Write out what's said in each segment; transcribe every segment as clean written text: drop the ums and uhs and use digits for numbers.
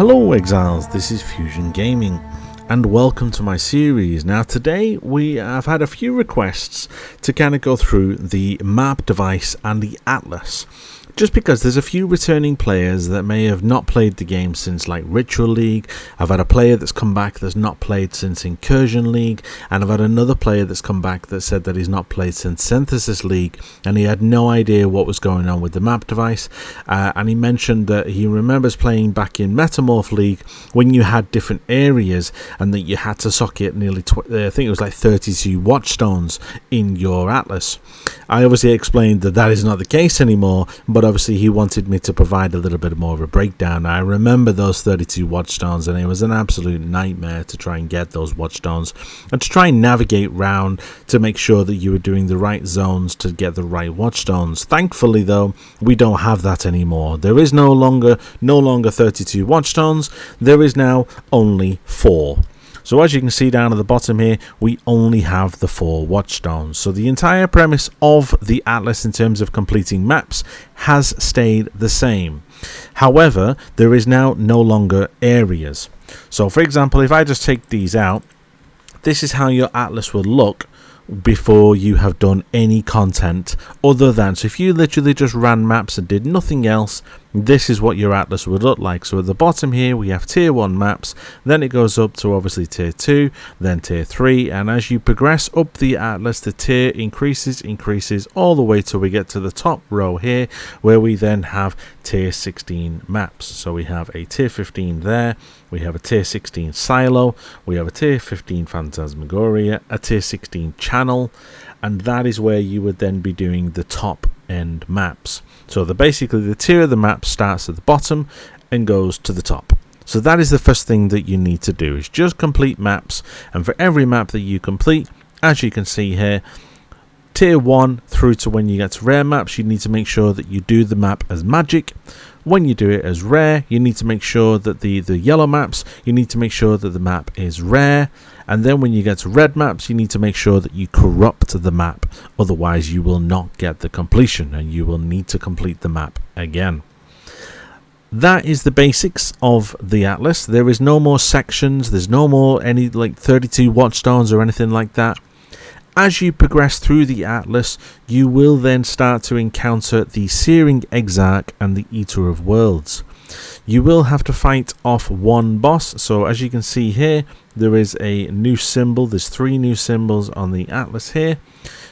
Hello Exiles, this is Fusion Gaming and welcome to my series. Now today we have had a few requests to kind of go through the map device and the Atlas. Just because there's a few returning players that may have not played the game since like Ritual League. I've had a player that's come back that's not played since Incursion League, and I've had another player that's come back that said that he's not played since Synthesis League, and he had no idea what was going on with the map device. And he mentioned that he remembers playing back in Metamorph League when you had different areas and that you had to socket nearly I think it was like 32 Watchstones in your Atlas. I obviously explained that that is not the case anymore, but obviously he wanted me to provide a little bit more of a breakdown. I remember those 32 Watchstones, and it was an absolute nightmare to try and get those Watchstones and to try and navigate round to make sure that you were doing the right zones to get the right Watchstones. Thankfully though, we don't have that anymore. There is no longer 32 Watchstones. There is now only 4. So as you can see down at the bottom here, we only have the 4 Watchstones. So the entire premise of the Atlas in terms of completing maps has stayed the same. However, there is now no longer areas. So for example, if I just take these out, this is how your Atlas will look before you have done any content other than, so if you literally just ran maps and did nothing else, this is what your Atlas would look like. So at the bottom here we have tier 1 maps, then it goes up to obviously tier 2, then tier 3, and as you progress up the Atlas, the tier increases all the way till we get to the top row here, where we then have tier 16 maps. So we have a tier 15 there, we have a tier 16 Silo, we have a tier 15 Phantasmagoria, a tier 16 Channel, and that is where you would then be doing the top end maps. So basically the tier of the map starts at the bottom and goes to the top. So that is the first thing that you need to do, is just complete maps. And for every map that you complete, as you can see here, tier 1 through to when you get to rare maps, you need to make sure that you do the map as magic. When you do it as rare, you need to make sure that the yellow maps, you need to make sure that the map is rare. And then when you get to red maps, you need to make sure that you corrupt the map. Otherwise, you will not get the completion and you will need to complete the map again. That is the basics of the Atlas. There is no more sections. There's no more any like 32 Watchstones or anything like that. As you progress through the Atlas, you will then start to encounter the Searing Exarch and the Eater of Worlds. You will have to fight off one boss. So as you can see here, there is a new symbol. There's 3 new symbols on the Atlas here.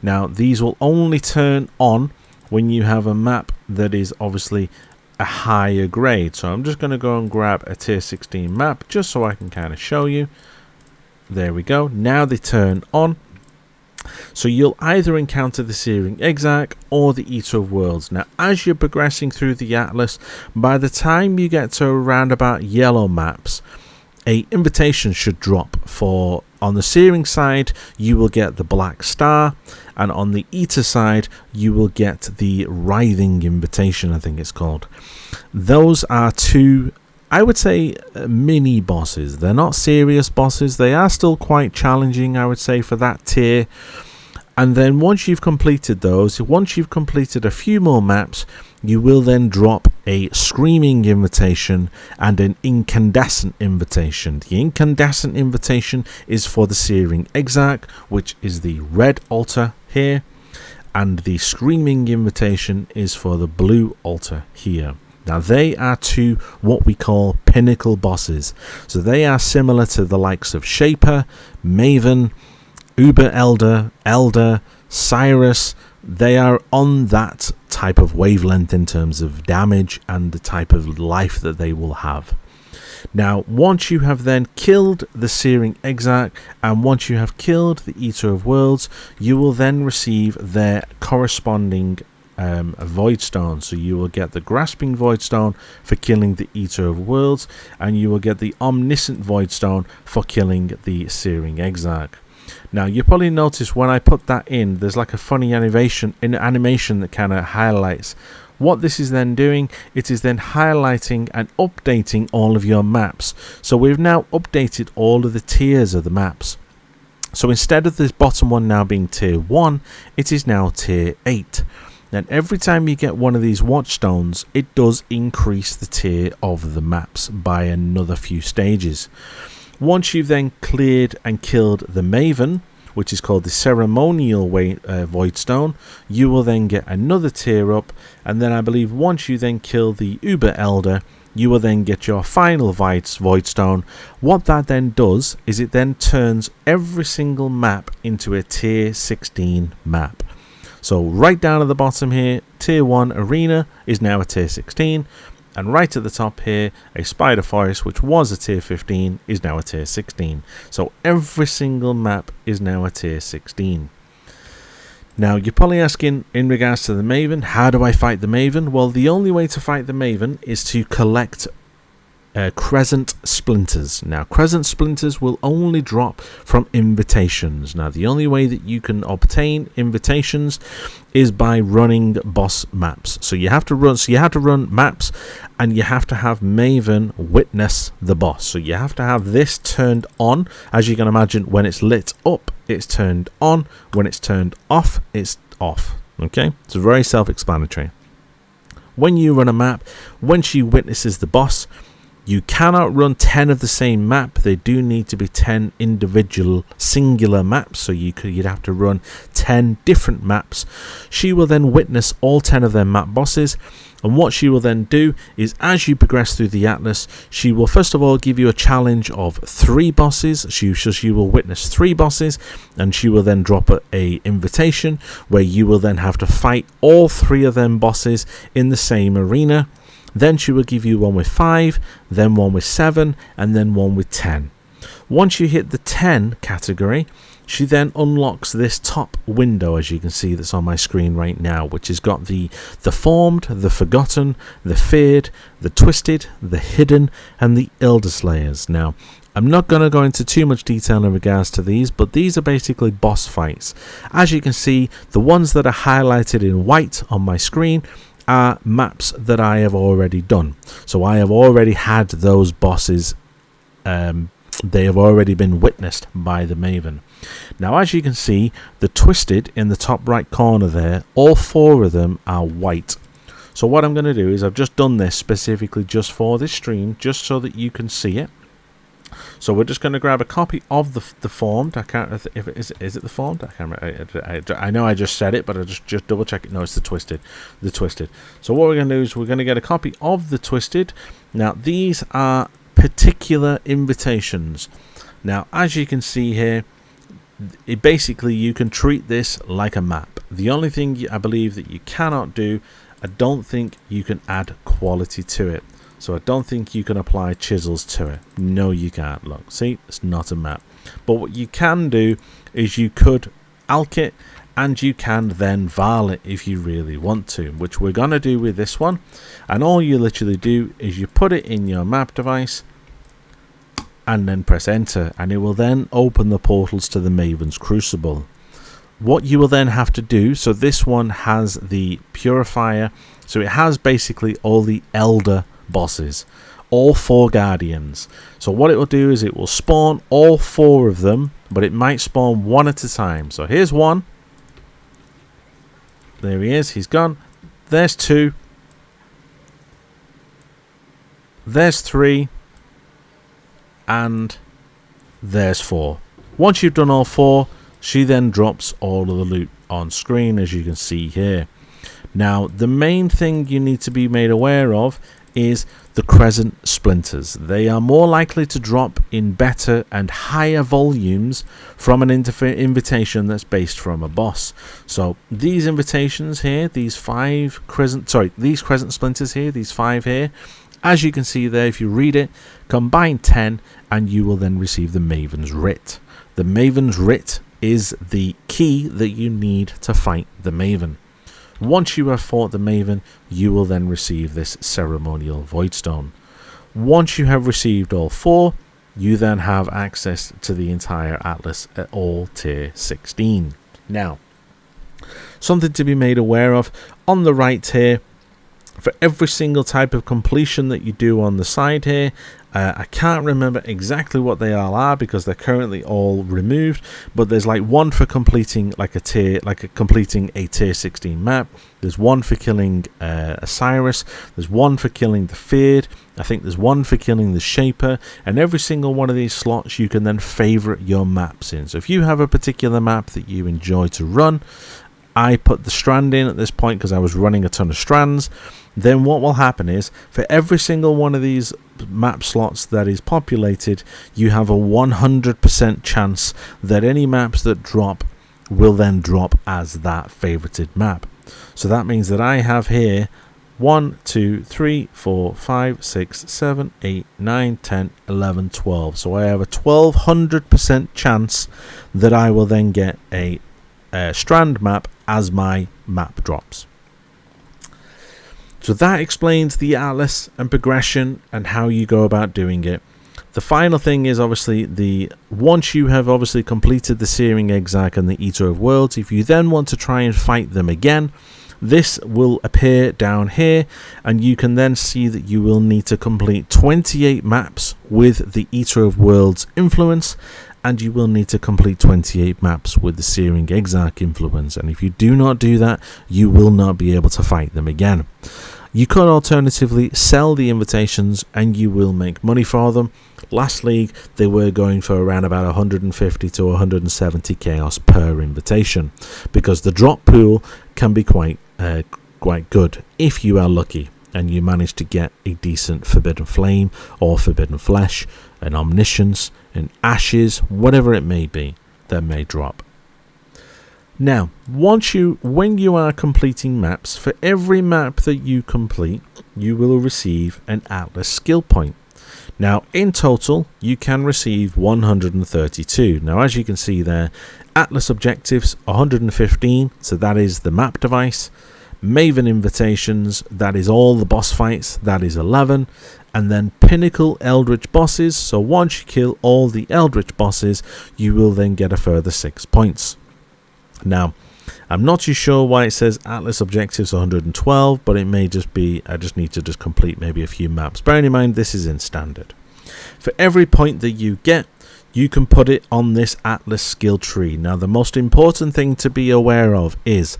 Now these will only turn on when you have a map that is obviously a higher grade. So I'm just going to go and grab a tier 16 map just so I can kind of show you. There we go. Now they turn on. So you'll either encounter the Searing Exarch or the Eater of Worlds. Now as you're progressing through the Atlas, by the time you get to around about yellow maps, a invitation should drop. For on the Searing side you will get the Black Star, and on the Eater side you will get the Writhing Invitation, I think it's called. Those are 2, I would say, mini bosses. They're not serious bosses. They are still quite challenging, I would say, for that tier. And then once you've completed those, once you've completed a few more maps, you will then drop a Screaming Invitation and an Incandescent Invitation. The Incandescent Invitation is for the Searing Exarch, which is the red altar here, and the Screaming Invitation is for the blue altar here. Now they are 2 what we call pinnacle bosses. So they are similar to the likes of Shaper, Maven, Uber Elder, Cyrus. They are on that type of wavelength in terms of damage and the type of life that they will have. Now once you have then killed the Searing Exarch and once you have killed the Eater of Worlds, you will then receive their corresponding Voidstone. So you will get the Grasping Voidstone for killing the Eater of Worlds, and you will get the Omniscient Voidstone for killing the Searing Exarch. Now you probably notice when I put that in, there's like a funny animation that kind of highlights. What this is then doing, it is then highlighting and updating all of your maps. So we've now updated all of the tiers of the maps. So instead of this bottom one now being tier 1, it is now tier 8. And every time you get one of these Watchstones, it does increase the tier of the maps by another few stages. Once you've then cleared and killed the Maven, which is called the Ceremonial Voidstone, you will then get another tier up, and then I believe once you then kill the Uber Elder, you will then get your final Voidstone. What that then does is it then turns every single map into a tier 16 map. So right down at the bottom here, tier 1 Arena is now a tier 16, and right at the top here, a Spider Forest, which was a tier 15, is now a tier 16. So every single map is now a tier 16. Now, you're probably asking, in regards to the Maven, how do I fight the Maven? Well, the only way to fight the Maven is to collect Crescent Splinters. Now, Crescent Splinters will only drop from invitations. Now, the only way that you can obtain invitations is by running boss maps. So you have to run maps, and you have to have Maven witness the boss. So you have to have this turned on. As you can imagine, when it's lit up, it's turned on. When it's turned off, it's off. Okay, it's very self-explanatory. When you run a map, when she witnesses the boss, you cannot run 10 of the same map. They do need to be 10 individual singular maps, so you'd have to run 10 different maps. She will then witness all 10 of their map bosses, and what she will then do is, as you progress through the Atlas, she will first of all give you a challenge of 3 bosses. She will witness 3 bosses, and she will then drop a invitation where you will then have to fight all 3 of them bosses in the same arena. Then she will give you one with 5, then one with 7, and then one with 10. Once you hit the 10 category, she then unlocks this top window, as you can see, that's on my screen right now, which has got the Formed, the Forgotten, the Feared, the Twisted, the Hidden, and the Elder Slayers. Now, I'm not going to go into too much detail in regards to these, but these are basically boss fights. As you can see, the ones that are highlighted in white on my screen are maps that I have already done. So I have already had those bosses. They have already been witnessed by the Maven. Now, as you can see, the Twisted in the top right corner there, all 4 of them are white. So what I'm going to do is, I've just done this specifically just for this stream, just so that you can see it. So we're just going to grab a copy of the Formed. I can't, if it is it the Formed? I can't remember. I know I just said it, but I just double check it. No, it's the Twisted. The Twisted. So what we're going to do is we're going to get a copy of the Twisted. Now, these are particular invitations. Now, as you can see here, basically you can treat this like a map. The only thing I believe that you cannot do, I don't think you can add quality to it. So I don't think you can apply chisels to it. No, you can't. Look, see, it's not a map. But what you can do is you could alch it, and you can then val it if you really want to, which we're going to do with this one. And all you literally do is you put it in your map device and then press enter, and it will then open the portals to the Maven's Crucible. What you will then have to do, so this one has the Purifier, so it has basically all the Elder bosses, all 4 Guardians. So what it will do is it will spawn all 4 of them, but it might spawn one at a time. So here's one. There he is, he's gone. There's 2. There's 3. And there's 4. Once you've done all 4, she then drops all of the loot on screen, as you can see here. Now, the main thing you need to be made aware of is the Crescent Splinters. They are more likely to drop in better and higher volumes from an invitation that's based from a boss. So these invitations here, these Crescent Splinters here, these 5 here, as you can see there, if you read it, combine 10 and you will then receive the Maven's Writ. The Maven's Writ is the key that you need to fight the Maven. Once you have fought the Maven, you will then receive this ceremonial Voidstone. Once you have received all 4, you then have access to the entire Atlas at all tier 16. Now, something to be made aware of, on the right here, for every single type of completion that you do on the side here. I can't remember exactly what they all are because they're currently all removed, but there's like one for completing completing a tier 16 map. There's one for killing Osiris. There's one for killing the Feared. I think there's one for killing the Shaper, and every single one of these slots you can then favorite your maps in. So if you have a particular map that you enjoy to run, I put the Strand in at this point because I was running a ton of Strands. Then what will happen is, for every single one of these map slots that is populated, you have a 100% chance that any maps that drop will then drop as that favorited map. So that means that I have here 1, 2, 3, 4, 5, 6, 7, 8, 9, 10, 11, 12. So I have a 1200% chance that I will then get a Strand map as my map drops. So that explains the Atlas and progression and how you go about doing it. The final thing is obviously once you have obviously completed the Searing Exarch and the Eater of Worlds, if you then want to try and fight them again, this will appear down here, and you can then see that you will need to complete 28 maps with the Eater of Worlds influence, and you will need to complete 28 maps with the Searing Exarch influence, and if you do not do that, you will not be able to fight them again. You could alternatively sell the invitations and you will make money for them. Last league they were going for around about 150 to 170 chaos per invitation, because the drop pool can be quite good if you are lucky and you manage to get a decent Forbidden Flame or Forbidden Flesh, an Omniscience, an Ashes, whatever it may be that may drop. Now, when you are completing maps, for every map that you complete, you will receive an Atlas skill point. Now, in total, you can receive 132. Now, as you can see there, Atlas objectives 115, so that is the map device. Maven Invitations, that is all the boss fights, that is 11. And then Pinnacle Eldritch bosses, so once you kill all the Eldritch bosses, you will then get a further 6 points. Now, I'm not too sure why it says Atlas objectives 112, but it may just be I just need to complete maybe a few maps. Bearing in mind this is in standard. For every point that you get, you can put it on this Atlas skill tree. Now, the most important thing to be aware of is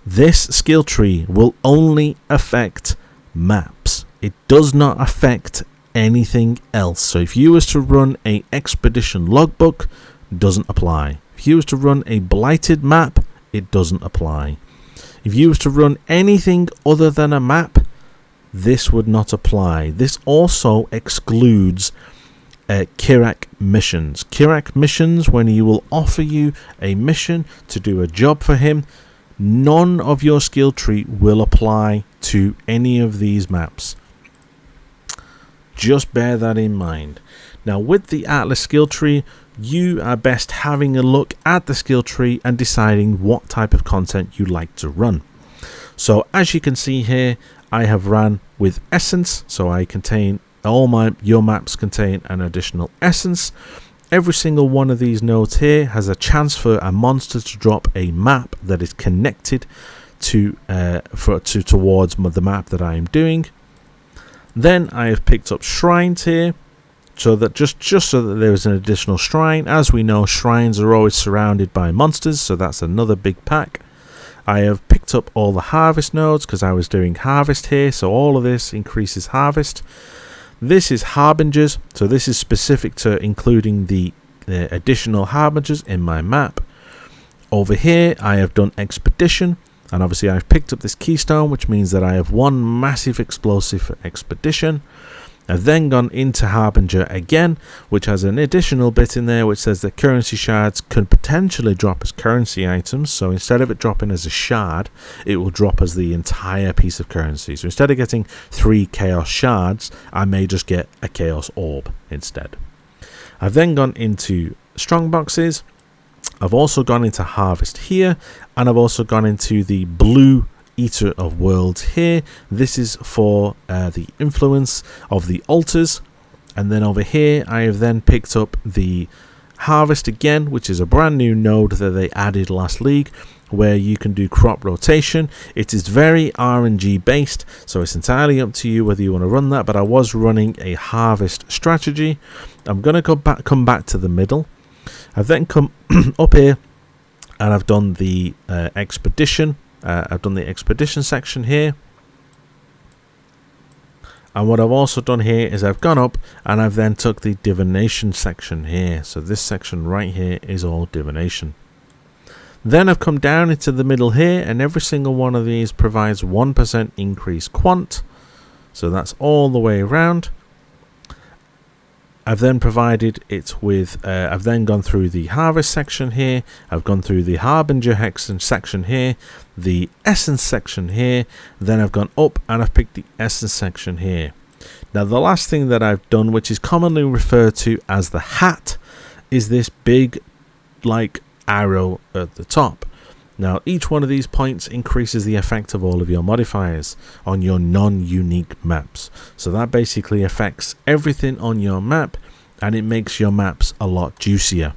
this skill tree will only affect maps. It does not affect anything else. So if you was to run a expedition logbook, doesn't apply. If you was to run a blighted map, it doesn't apply. If you was to run anything other than a map, this would not apply. This also excludes Kirac Missions. Kirac Missions, when he will offer you a mission to do a job for him, none of your skill tree will apply to any of these maps. Just bear that in mind. Now, with the Atlas skill tree, you are best having a look at the skill tree and deciding what type of content you like to run. So as you can see here, I have ran with essence, so I contain your maps contain an additional essence. Every single one of these nodes here has a chance for a monster to drop a map that is connected towards the map that I am doing. Then I have picked up shrines here, so that just so that there is an additional shrine. As we know, shrines are always surrounded by monsters, so that's another big pack. I have picked up all the harvest nodes because I was doing harvest here, so all of this increases harvest. This is harbingers, so this is specific to including the additional harbingers in my map. Over here I have done expedition, and obviously I've picked up this keystone, which means that I have one massive explosive for expedition. I've then gone into Harbinger again, which has an additional bit in there which says that currency shards can potentially drop as currency items. So instead of it dropping as a shard, it will drop as the entire piece of currency. So instead of getting 3 chaos shards, I may just get a chaos orb instead. I've then gone into strongboxes. I've also gone into harvest here, and I've also gone into the blue Eater of Worlds here. This is for the influence of the altars. And then over here I have then picked up the harvest again, which is a brand new node that they added last league, where you can do crop rotation. It is very RNG based, so it's entirely up to you whether you want to run that, but I was running a harvest strategy. I'm going to come back to the middle. I've then come up here and I've done the expedition. I've done the expedition section here. And what I've also done here is I've gone up and I've then took the divination section here. So this section right here is all divination. Then I've come down into the middle here, and every single one of these provides 1% increase quant. So that's all the way around. I've then provided it with, I've then gone through the harvest section here, I've gone through the harbinger hexen section here, the essence section here, then I've gone up and I've picked the essence section here. Now the last thing that I've done, which is commonly referred to as the hat, is this big like arrow at the top. Now each one of these points increases the effect of all of your modifiers on your non-unique maps. So that basically affects everything on your map, and it makes your maps a lot juicier.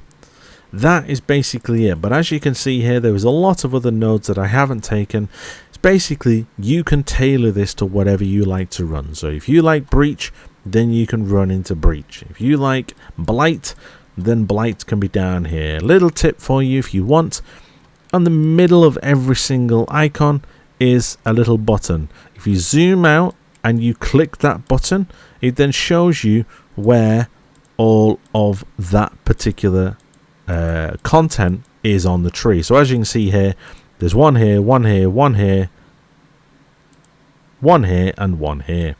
That is basically it. But as you can see here, there is a lot of other nodes that I haven't taken. It's basically you can tailor this to whatever you like to run. So if you like Breach, then you can run into Breach. If you like Blight, then Blight can be down here. Little tip for you if you want. On the middle of every single icon is a little button. If you zoom out and you click that button, it then shows you where all of that particular content is on the tree. So as you can see here, there's one here, one here, one here, one here, and one here.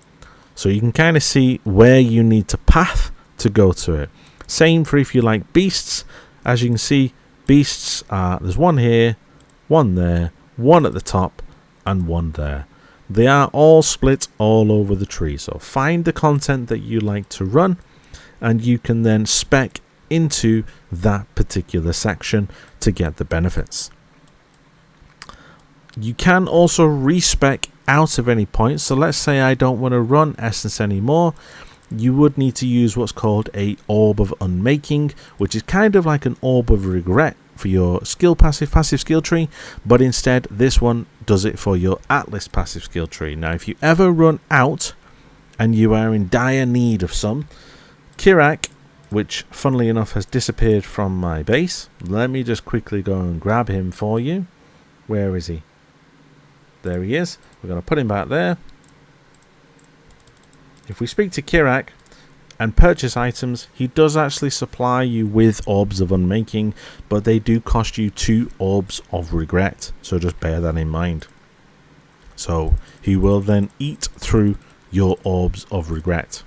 So you can kind of see where you need to path to go to it. Same for if you like beasts. As you can see, beasts are, there's one here, one there, one at the top, and one there. They are all split all over the tree. So find the content that you like to run, and you can then spec into that particular section to get the benefits. You can also respec out of any point. So let's say I don't want to run essence anymore. You would need to use what's called a orb of unmaking, which is kind of like an orb of regret for your skill passive skill tree, but instead this one does it for your Atlas passive skill tree. Now if you ever run out and you are in dire need of some, Kirac, which funnily enough has disappeared from my base, let me just quickly go and grab him for you. Where is he? There he is. We're going to put him back there. If we speak to Kirac and purchase items, he does actually supply you with orbs of unmaking, but they do cost you 2 orbs of regret, so just bear that in mind. So he will then eat through your orbs of regret.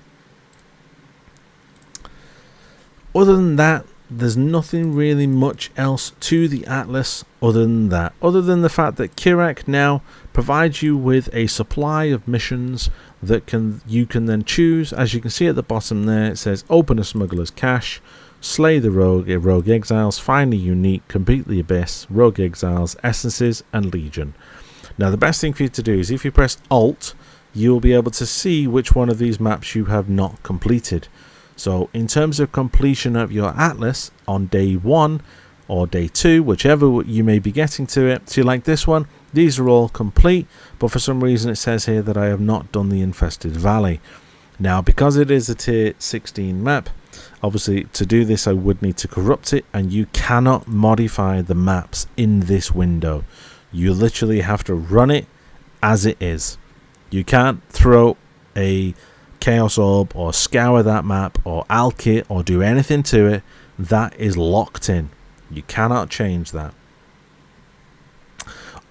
Other than that, there's nothing really much else to the Atlas other than that. Other than the fact that Kirac now provides you with a supply of missions that you can then choose. As you can see at the bottom there, it says open a smuggler's cache, slay the rogue exiles, find a unique, complete the abyss, rogue exiles, essences, and legion. Now the best thing for you to do is if you press Alt, you'll be able to see which one of these maps you have not completed. So in terms of completion of your Atlas on day 1 or day 2, whichever you may be getting to it, so like this one, these are all complete, but for some reason it says here that I have not done the Infested Valley. Now because it is a tier 16 map, obviously to do this I would need to corrupt it, and you cannot modify the maps in this window. You literally have to run it as it is. You can't throw a Chaos Orb or scour that map or alk it or do anything to it. That is locked in. You cannot change that.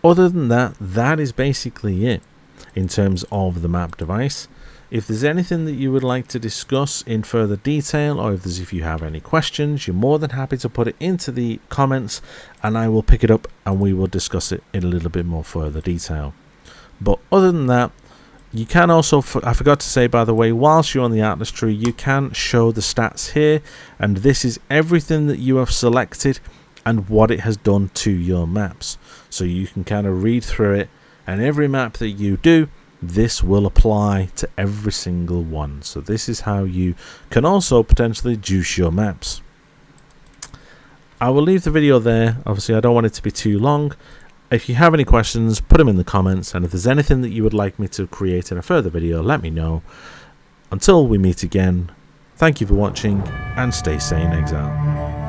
Other than that, that is basically it in terms of the map device. If there's anything that you would like to discuss in further detail, or if you have any questions, you're more than happy to put it into the comments and I will pick it up and we will discuss it in a little bit more further detail. But other than that, you can also, I forgot to say by the way, whilst you're on the Atlas tree, you can show the stats here, and this is everything that you have selected and what it has done to your maps. So you can kind of read through it, and every map that you do, this will apply to every single one. So this is how you can also potentially juice your maps. I will leave the video there. Obviously I don't want it to be too long. If you have any questions, put them in the comments, and if there's anything that you would like me to create in a further video, let me know. Until we meet again, thank you for watching, and stay sane, Exile.